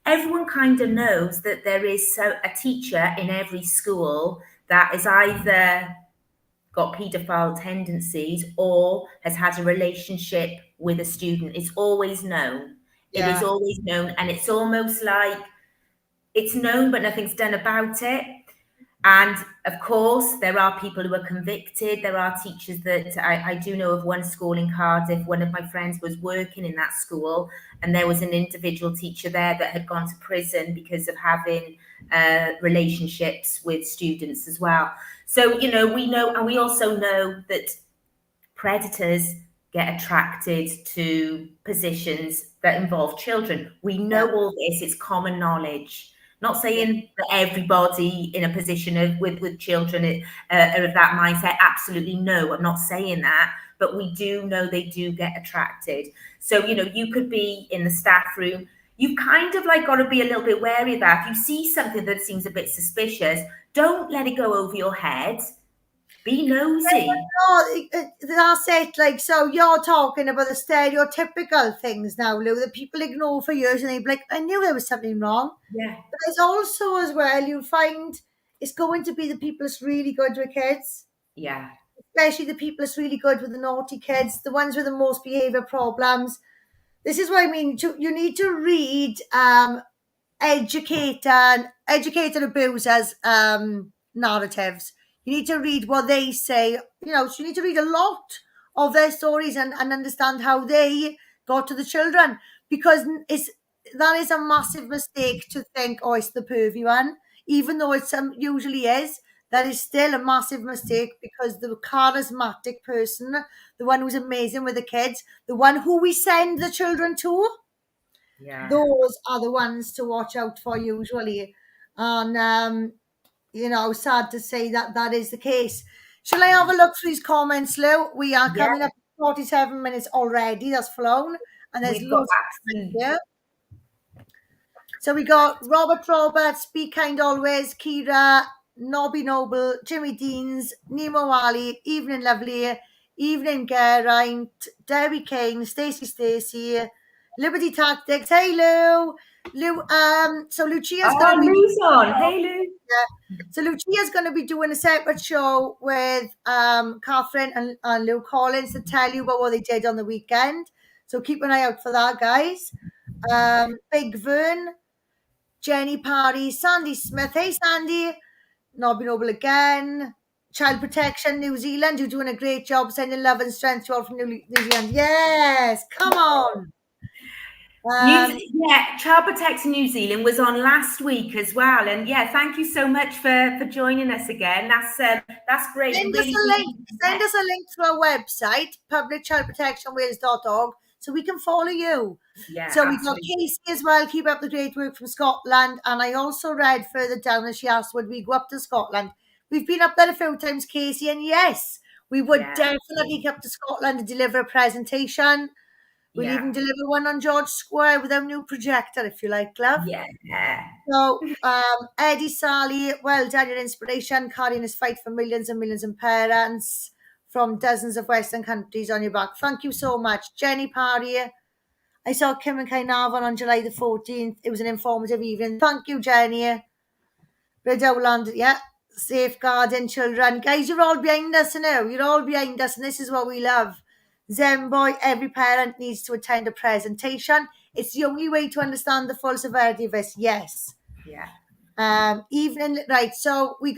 Everyone kind of knows that there is a teacher in every school that is either got paedophile tendencies or has had a relationship with a student. It's always known. It is Yeah. always known, and it's almost like it's known, but nothing's done about it. And of course, there are people who are convicted. There are teachers that I do know of one school in Cardiff. One of my friends was working in that school, and there was an individual teacher there that had gone to prison because of having relationships with students as well. So, we know, and we also know that predators get attracted to positions that involve children. We know all this, it's common knowledge. Not saying that everybody in a position of with children are of that mindset. Absolutely no, I'm not saying that. But we do know they do get attracted. So, you know, you could be in the staff room. You've kind of like got to be a little bit wary of that. If you see something that seems a bit suspicious, don't let it go over your head. Be nosy. Oh, that's it. Like, so you're talking about the stereotypical things now, Lou, that people ignore for years, and they'd be like, I knew there was something wrong. Yeah. But there's also, as well, you'll find it's going to be the people that's really good with kids. Yeah. Especially the people that's really good with the naughty kids, the ones with the most behaviour problems. This is what I mean. You need to read educated abusers narratives. You need to read what they say. You know, so you need to read a lot of their stories and understand how they got to the children, because that is a massive mistake to think, oh, it's the pervy one, even though it usually is. That is still a massive mistake, because the charismatic person, the one who's amazing with the kids, the one who we send the children to, those are the ones to watch out for usually. And you know, sad to say that that is the case. Shall I have a look through these comments, Lou? We are coming up to 47 minutes already. That's flown, and there's We've got loads of comments here. So we got Robert Roberts, Be Kind Always, Kira, Nobby Noble, Jimmy Deans, Nemo Wally, Evening Lovely, Evening Geraint, Debbie Kane, Stacey, Liberty Tactics. Hey Lou. So Lucia's gonna be Lou's on. Hey Lou. So Lucia's going to be doing a separate show with Catherine and Lou Collins to tell you about what they did on the weekend. So keep an eye out for that, guys. Big Vern, Jenny Parry, Sandy Smith. Hey, Sandy. Nobby Noble again. Child Protection New Zealand. You're doing a great job sending love and strength to all from New Zealand. Yes, come on. Child Protection New Zealand was on last week as well, and thank you so much for joining us again. That's great. Send us a link to our website, publicchildprotectionwales.org, so we can follow you. So we got Casey as well. Keep up the great work from Scotland. And I also read further down that she asked, would we go up to Scotland? We've been up there a few times, Casey, and yes, we would definitely go up to Scotland to deliver a presentation. We'll even deliver one on George Square with our new projector, if you like, love. Yeah. So, Eddie Sally, well done, your inspiration, carrying this fight for millions and millions of parents from dozens of Western countries on your back. Thank you so much. Jenny Parry, I saw Kim and Caernarfon on July the 14th. It was an informative evening. Thank you, Jenny. Redowland, safeguarding children. Guys, you're all behind us now. You're all behind us, and this is what we love. Zemboy, every parent needs to attend a presentation. It's the only way to understand the full severity of this. Yes. Right. So we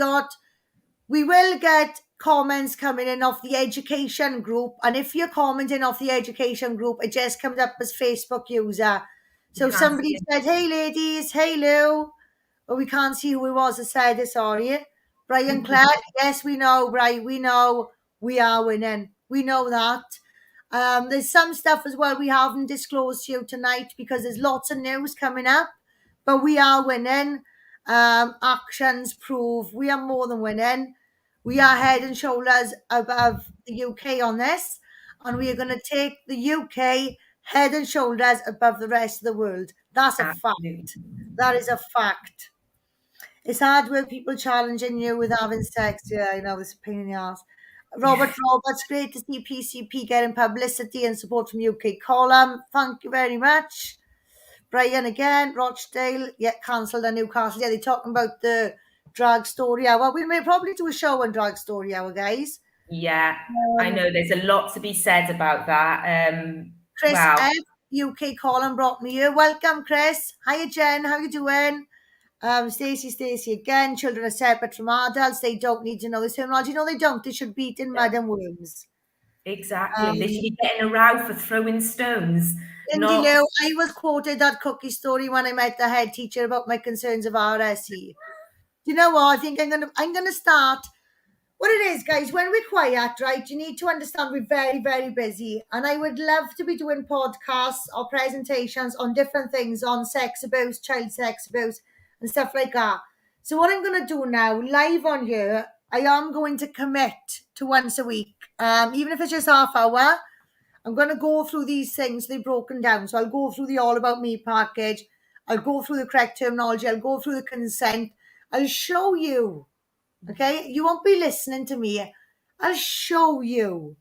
will get comments coming in off the education group. And if you're commenting off the education group, it just comes up as Facebook user. So somebody said, hey ladies, hey Lou. But we can't see who it was that said it, sorry. Brian Clark, yes, we know, Brian, we know we are winning. We know that. There's some stuff as well we haven't disclosed to you tonight because there's lots of news coming up, but we are winning. Actions prove we are more than winning. We are head and shoulders above the UK on this, and we are going to take the UK head and shoulders above the rest of the world. That's a fact. That is a fact. It's hard with people challenging you with having sex. Yeah, I know, it's a pain in the ass. Roberts, great to see PCP getting publicity and support from UK column. Thank you very much. Brian again, Rochdale, cancelled at Newcastle. Yeah, they're talking about the drag story hour. We may probably do a show on drag story hour, guys. Yeah, I know there's a lot to be said about that. Chris F, UK column brought me here. Welcome, Chris. Hiya, Jen. How you doing? Stacey again. Children are separate from adults. They don't need to know this terminology. No, they don't. They should beat in mud and worms. Exactly. They should be getting a row for throwing stones. Lindy Lou, I was quoted that cookie story when I met the head teacher about my concerns of RSE. Do you know what? I think I'm gonna start. what it is, guys, when we're quiet, right, you need to understand we're very, very busy. And I would love to be doing podcasts or presentations on different things on sex abuse, child sex abuse, and stuff like that. So what I'm going to do now, live on here, I am going to commit to once a week, even if it's just half hour. I'm going to go through these things, they're broken down. So I'll go through the All About Me package. I'll go through the correct terminology. I'll go through the consent. I'll show you. Okay, you won't be listening to me. I'll show you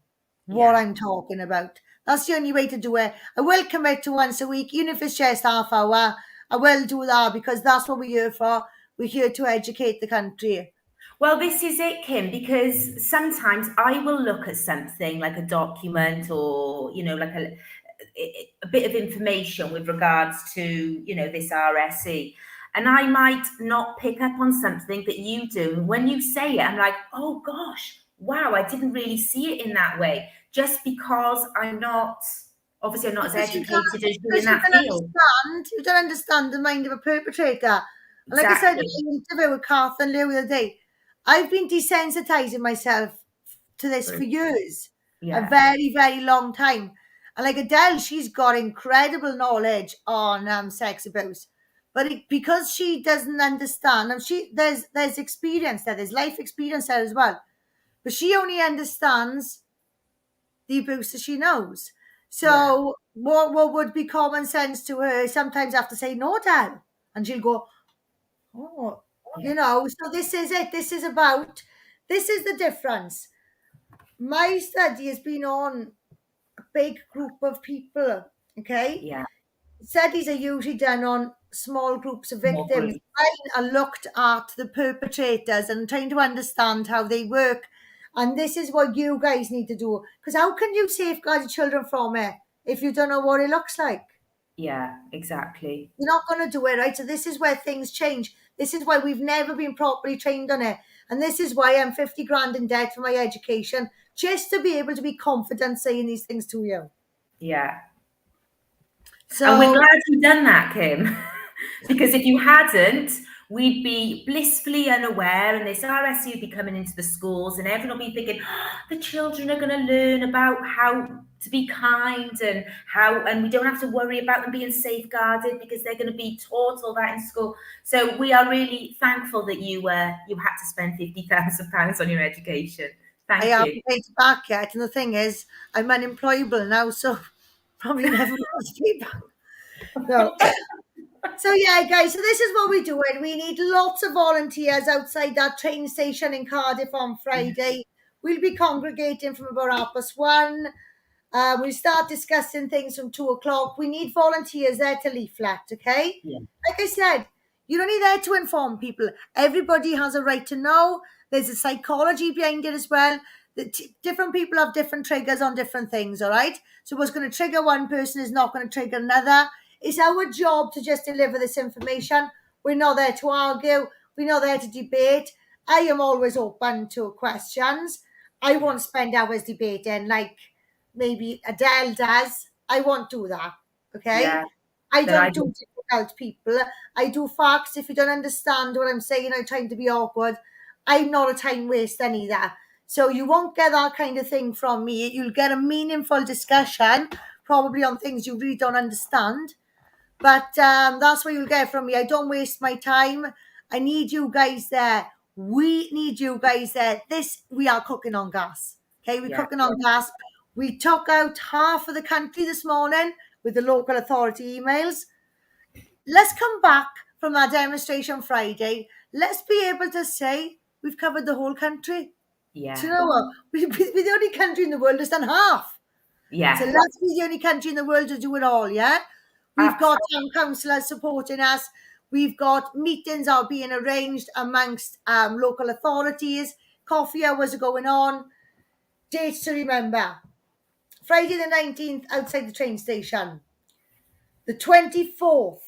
what I'm talking about. That's the only way to do it. I will commit to once a week, even if it's just half hour. I will do that because that's what we're here for. We're here to educate the country. Well, this is it, Kim, because sometimes I will look at something like a document or, like a bit of information with regards to, this RSE. And I might not pick up on something that you do. When you say it, I'm like, oh gosh, wow, I didn't really see it in that way. Just because I'm not as educated as you in that field. You don't understand the mind of a perpetrator. Exactly. Like I said in the interview with Kath and Lou the other day, I've been desensitizing myself to this for years. A very, very long time. And like Adele, she's got incredible knowledge on sex abuse. But because she doesn't understand, and there's experience there, there's life experience there as well. But she only understands the abuse that she knows. So what would be common sense to her, sometimes I have to say, no, Dad. And she'll go, oh, so this is it. This is the difference. My study has been on a big group of people, okay? Yeah. Studies are usually done on small groups of victims. I looked at the perpetrators and trying to understand how they work. And this is what you guys need to do. Because how can you safeguard your children from it if you don't know what it looks like? Yeah, exactly. You're not going to do it, right? So this is where things change. This is why we've never been properly trained on it. And this is why I'm 50 grand in debt for my education, just to be able to be confident saying these things to you. Yeah. So, and we're glad you've done that, Kim, because if you hadn't, we'd be blissfully unaware, and this RSE would be coming into the schools, and everyone will be thinking, the children are going to learn about how to be kind and we don't have to worry about them being safeguarded because they're going to be taught all that in school. So we are really thankful that you had to spend £50,000 on your education. Thank you. I haven't paid it back yet, and the thing is, I'm unemployable now, so probably never will pay back. So yeah, guys, so this is what we're doing. We need lots of volunteers outside that train station in Cardiff on Friday. We'll be congregating from about 1:30. We'll start discussing things from 2:00. We need volunteers there to leaflet, okay? Yeah. Like I said, you're only there to inform people. Everybody has a right to know. There's a psychology behind it as well. Different people have different triggers on different things, all right? So what's going to trigger one person is not going to trigger another. It's our job to just deliver this information. We're not there to argue. We're not there to debate. I am always open to questions. I won't spend hours debating like maybe Adele does. I won't do that, okay? Yeah, I don't do difficult people. I do facts. If you don't understand what I'm saying, I'm trying to be awkward. I'm not a time waster either. So you won't get that kind of thing from me. You'll get a meaningful discussion, probably on things you really don't understand. But that's what you'll get from me. I don't waste my time. I need you guys there. We need you guys there. We are cooking on gas. Okay, we're cooking on gas. We took out half of the country this morning with the local authority emails. Let's come back from our demonstration Friday. Let's be able to say we've covered the whole country. Yeah. Do you know what? We're the only country in the world that's done half. Yeah. So let's be the only country in the world to do it all, yeah? We've got town councillors supporting us. We've got meetings are being arranged amongst local authorities. Coffee hours are going on. Dates to remember. Friday the 19th outside the train station. The 24th,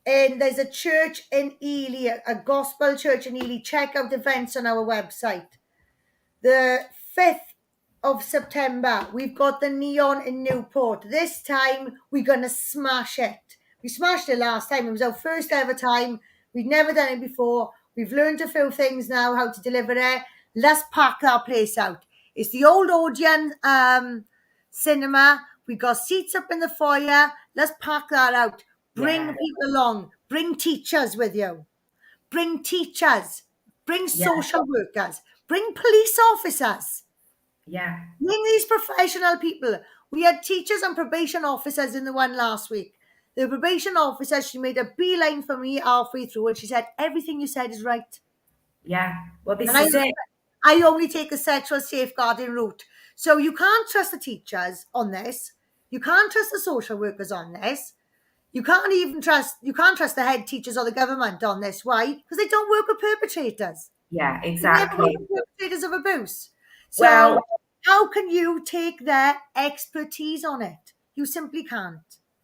and there's a church in Ely, a gospel church in Ely. Check out events on our website. The 5th of September, we've got the Neon in Newport. This time, we're going to smash it. We smashed it last time. It was our first ever time. We'd never done it before. We've learned a few things now, how to deliver it. Let's pack that place out. It's the old Odeon cinema. We got seats up in the foyer. Let's pack that out. Bring Yeah. people along. Bring teachers with you. Bring teachers. Bring Yeah. social workers. Bring police officers. Yeah. Bring these professional people. We had teachers and probation officers in the one last week. The probation officer, she made a beeline for me halfway through and she said, everything you said is right. Yeah. Well, this And is it. I only take the sexual safeguarding route. So you can't trust the teachers on this. You can't trust the social workers on this. You can't trust the head teachers or the government on this. Why? Because they don't work with perpetrators. Yeah, They never work exactly. with perpetrators of abuse. So Well, how can you take their expertise on it? You simply can't.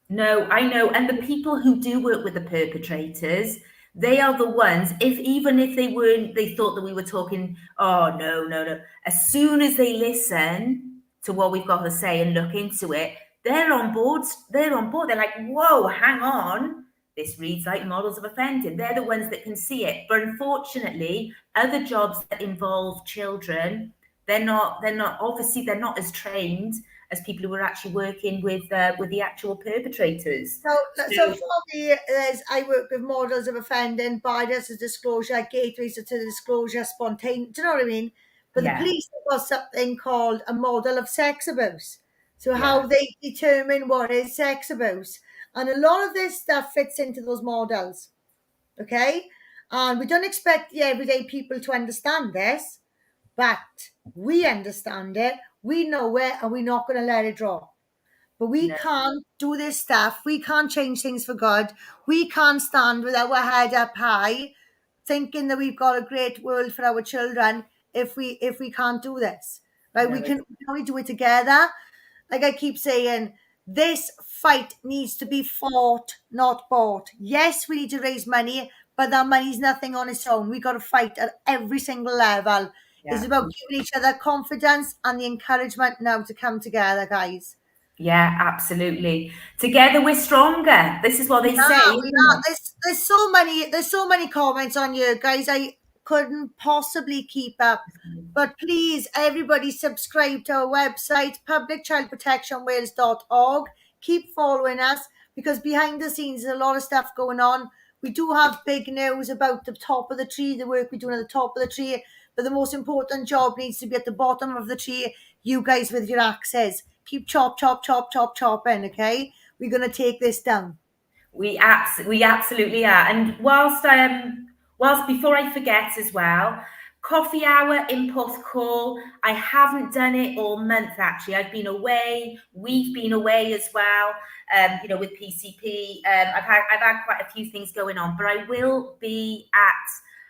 no, I know. And the people who do work with the perpetrators, they are the ones, if even if they weren't, they thought that we were talking, oh, no, no, no. As soon as they listen to what we've got to say and look into it, they're on board. They're on board. They're like, whoa, hang on. This reads like models of offending. They're the ones that can see it. But unfortunately, other jobs that involve children, obviously they're not as trained as people who are actually working with the actual perpetrators. So for me, I work with models of offending, barriers to disclosure, gateways to disclosure, spontaneous. Do you know what I mean? But the Yeah, police have got something called a model of sex abuse. So yeah, how they determine what is sex abuse, and a lot of this stuff fits into those models. Okay, and we don't expect the everyday people to understand this, but we understand it. We know it, and we're not going to let it drop. But we no, can't do this stuff. We can't change things for good. We can't stand with our head up high, thinking that we've got a great world for our children if we can't do this. Right? no. We can only do it together. Like I keep saying, this fight needs to be fought, not bought. Yes, we need to raise money, but that money's nothing on its own. We got to fight at every single level. It's Yeah, about giving each other confidence and the encouragement now to come together, guys. yeah, absolutely. Together we're stronger. This is what they say, We isn't are. it? There's so many comments on you, guys. I couldn't possibly keep up. But please, everybody subscribe to our website, publicchildprotectionwales.org. Keep following us because behind the scenes there's a lot of stuff going on. We do have big news about the top of the tree, the work we're doing at the top of the tree. But the most important job needs to be at the bottom of the tree. You guys with your axes. Keep chopping, okay? We're going to take this down. We absolutely are. And whilst before I forget as well, coffee hour in Porthcawl. I haven't done it all month actually. I've been away. We've been away as well. With PCP. I've had quite a few things going on, but I will be at.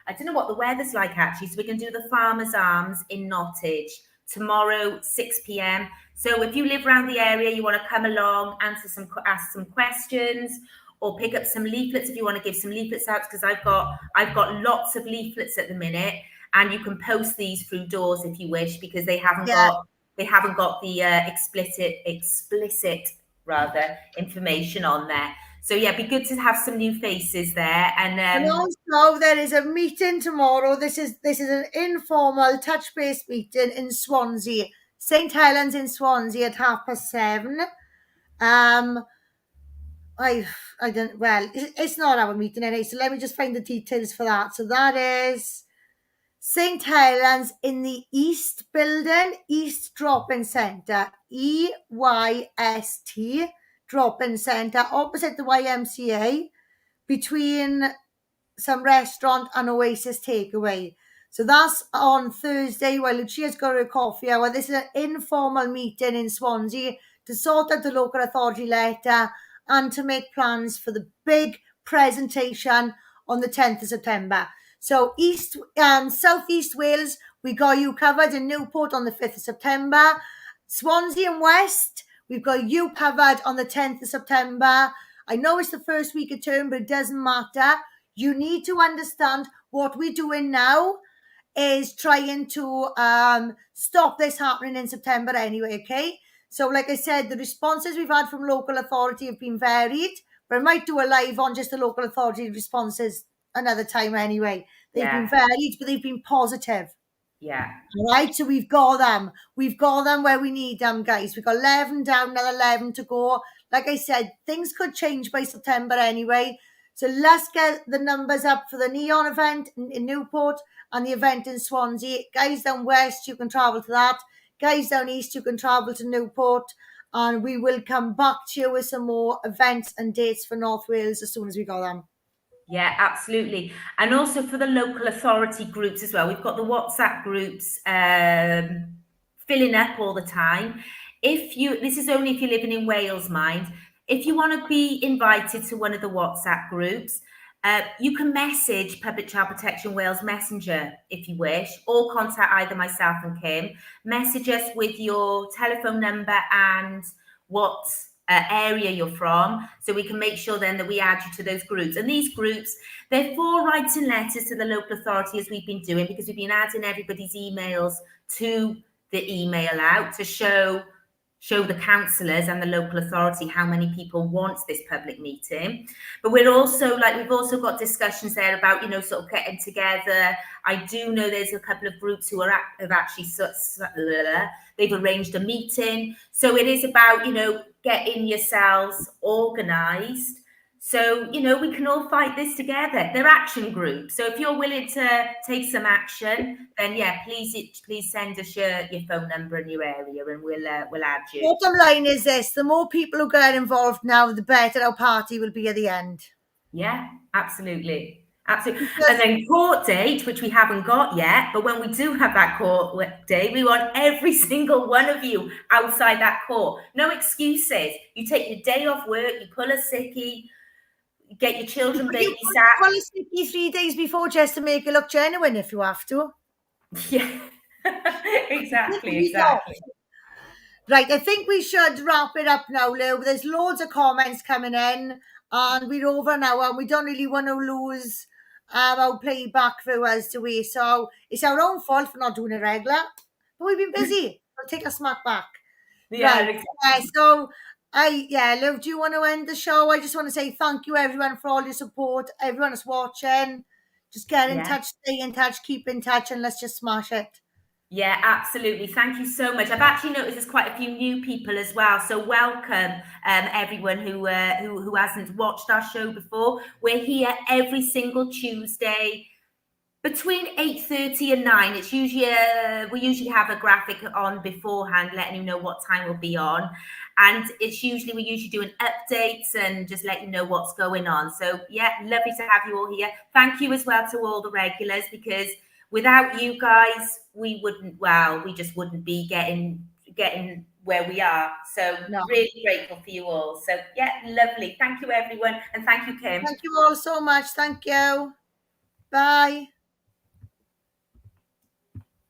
I don't know what the weather's like actually. So we can do the Farmers Arms in Nottage tomorrow, 6 p.m. So if you live around the area, you want to come along, ask some questions, or pick up some leaflets if you want to give some leaflets out, because I've got lots of leaflets at the minute, and you can post these through doors if you wish, because they haven't got the explicit rather information on there. So yeah, it'd be good to have some new faces there. And also, there is a meeting tomorrow. This is an informal touch base meeting in Swansea, St Helens in Swansea at 7:30. I don't. Well, it's not our meeting anyway. So let me just find the details for that. So that is St Helens in the East Building, East Drop-In Centre, EYST Drop-In Centre, opposite the YMCA, between some restaurant and Oasis Takeaway. So that's on Thursday while Lucia's got her coffee hour. This is an informal meeting in Swansea to sort out the local authority letter and to make plans for the big presentation on the 10th of September. So Southeast Wales, we got you covered in Newport on the 5th of September. Swansea and West, we've got you covered on the 10th of September. I know it's the first week of term, but it doesn't matter. You need to understand what we're doing now is trying to stop this happening in September anyway, okay? So like I said, the responses we've had from local authority have been varied, but I might do a live on just the local authority responses another time anyway. They've been varied, but they've been positive. Yeah. All right, so we've got them. We've got them where we need them, guys. We've got 11 down, another 11 to go. Like I said, things could change by September anyway. So let's get the numbers up for the Neon event in Newport and the event in Swansea. Guys down west, you can travel to that. Guys down east, you can travel to Newport. And we will come back to you with some more events and dates for North Wales as soon as we got them. Yeah, absolutely. And also for the local authority groups as well. We've got the WhatsApp groups filling up all the time. This is only if you're living in Wales, mind. If you want to be invited to one of the WhatsApp groups, you can message Public Child Protection Wales Messenger if you wish, or contact either myself and Kim. Message us with your telephone number and what area you're from, so we can make sure then that we add you to those groups. And these groups, they're for writing letters to the local authority, as we've been doing, because we've been adding everybody's emails to the email out to show the councillors and the local authority how many people want this public meeting. But we've also got discussions there about, sort of getting together. I do know there's a couple of groups who have actually they've arranged a meeting. So it is about, getting yourselves organised. So, we can all fight this together. They're action groups. So if you're willing to take some action, then yeah, please send us your phone number and your area, and we'll add you. Bottom line is this: the more people who get involved now, the better our party will be at the end. Yeah, absolutely. Absolutely. And then court date, which we haven't got yet, but when we do have that court date, we want every single one of you outside that court. No excuses. You take your day off work, you pull a sickie, get your children babysat. You pull a sickie 3 days before just to make it look genuine if you have to. Yeah, exactly. Right, I think we should wrap it up now, Lou. There's loads of comments coming in, and we're over now, and we don't really want to lose our playback viewers, do we? So it's our own fault for not doing it regular, but we've been busy. We'll take a smack back. Yeah, right. exactly. So Lou, do you want to end the show? I just want to say thank you, everyone, for all your support. Everyone that's watching, just get in touch, stay in touch, keep in touch, and let's just smash it. Yeah, absolutely. Thank you so much. I've actually noticed there's quite a few new people as well. So welcome, everyone who hasn't watched our show before. We're here every single Tuesday between 8:30 and 9. It's usually we usually have a graphic on beforehand, letting you know what time we'll be on, and it's usually we're usually doing updates and just let you know what's going on. So yeah, lovely to have you all here. Thank you as well to all the regulars, because without you guys, we just wouldn't be getting where we are. So really grateful for you all. So yeah, lovely. Thank you, everyone. And thank you, Kim. Thank you all so much. Thank you. Bye.